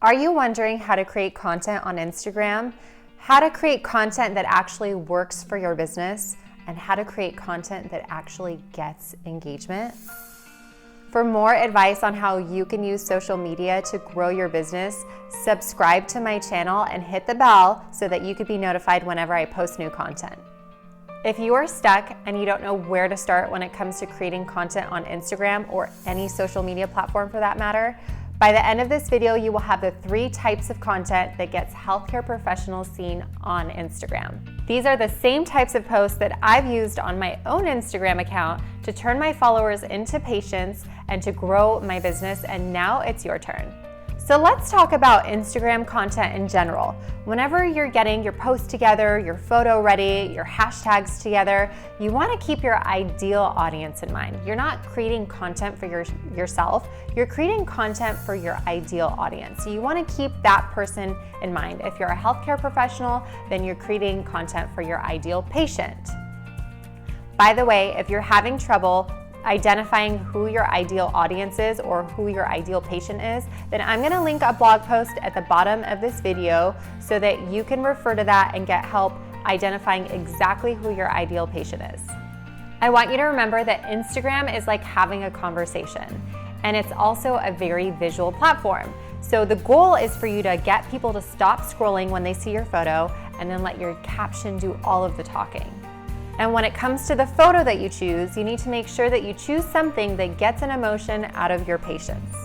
Are you wondering how to create content on Instagram? How to create content that actually works for your business? And how to create content that actually gets engagement? For more advice on how you can use social media to grow your business, subscribe to my channel and hit the bell so that you can be notified whenever I post new content. If you are stuck and you don't know where to start when it comes to creating content on Instagram or any social media platform for that matter, by the end of this video, you will have the 3 types of content that gets healthcare professionals seen on Instagram. These are the same types of posts that I've used on my own Instagram account to turn my followers into patients and to grow my business, and now it's your turn. So let's talk about Instagram content in general. Whenever you're getting your post together, your photo ready, your hashtags together, you want to keep your ideal audience in mind. You're not creating content for yourself, you're creating content for your ideal audience. So you want to keep that person in mind. If you're a healthcare professional, then you're creating content for your ideal patient. By the way, if you're having trouble identifying who your ideal audience is or who your ideal patient is, then I'm going to link a blog post at the bottom of this video so that you can refer to that and get help identifying exactly who your ideal patient is. I want you to remember that Instagram is like having a conversation, and it's also a very visual platform. So the goal is for you to get people to stop scrolling when they see your photo and then let your caption do all of the talking. And when it comes to the photo that you choose, you need to make sure that you choose something that gets an emotion out of your patients.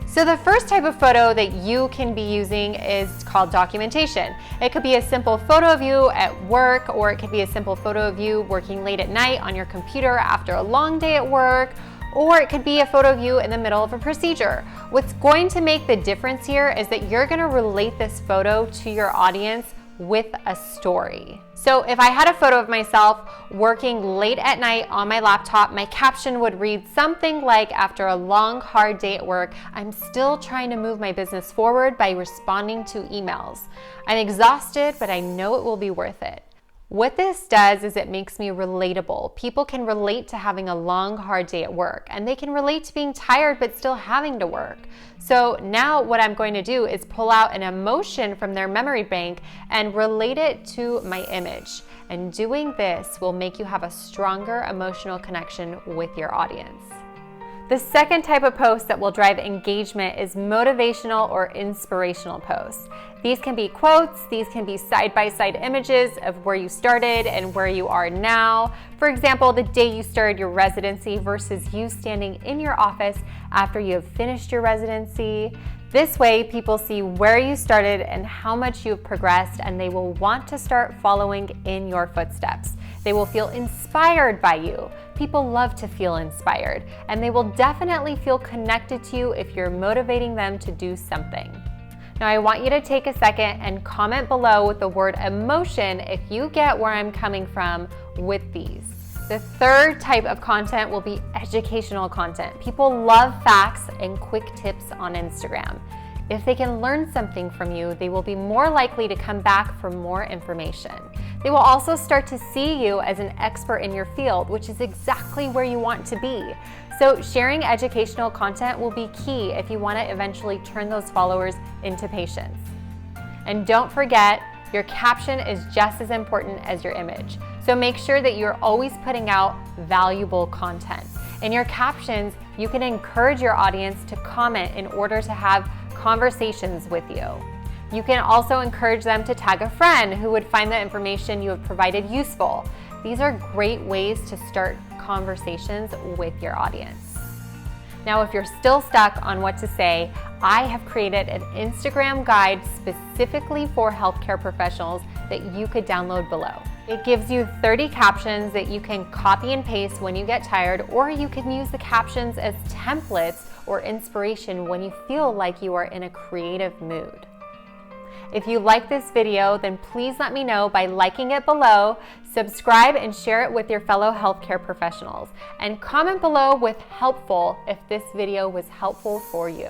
So the first type of photo that you can be using is called documentation. It could be a simple photo of you at work, or it could be a simple photo of you working late at night on your computer after a long day at work, or it could be a photo of you in the middle of a procedure. What's going to make the difference here is that you're gonna relate this photo to your audience with a story. So if I had a photo of myself working late at night on my laptop, my caption would read something like, after a long, hard day at work, I'm still trying to move my business forward by responding to emails. I'm exhausted, but I know it will be worth it. What this does is it makes me relatable. People can relate to having a long, hard day at work, and they can relate to being tired but still having to work. So now what I'm going to do is pull out an emotion from their memory bank and relate it to my image. And doing this will make you have a stronger emotional connection with your audience. The second type of post that will drive engagement is motivational or inspirational posts. These can be quotes, these can be side-by-side images of where you started and where you are now. For example, the day you started your residency versus you standing in your office after you have finished your residency. This way, people see where you started and how much you've progressed, and they will want to start following in your footsteps. They will feel inspired by you. People love to feel inspired, and they will definitely feel connected to you if you're motivating them to do something. Now, I want you to take a second and comment below with the word emotion if you get where I'm coming from with these. The third type of content will be educational content. People love facts and quick tips on Instagram. If they can learn something from you, they will be more likely to come back for more information. They will also start to see you as an expert in your field, which is exactly where you want to be. So sharing educational content will be key if you want to eventually turn those followers into patients. And don't forget, your caption is just as important as your image. So make sure that you're always putting out valuable content. In your captions, you can encourage your audience to comment in order to have conversations with you. You can also encourage them to tag a friend who would find the information you have provided useful. These are great ways to start conversations with your audience. Now, if you're still stuck on what to say, I have created an Instagram guide specifically for healthcare professionals that you could download below. It gives you 30 captions that you can copy and paste when you get tired, or you can use the captions as templates or inspiration when you feel like you are in a creative mood. If you like this video, then please let me know by liking it below, subscribe and share it with your fellow healthcare professionals, and comment below with helpful if this video was helpful for you.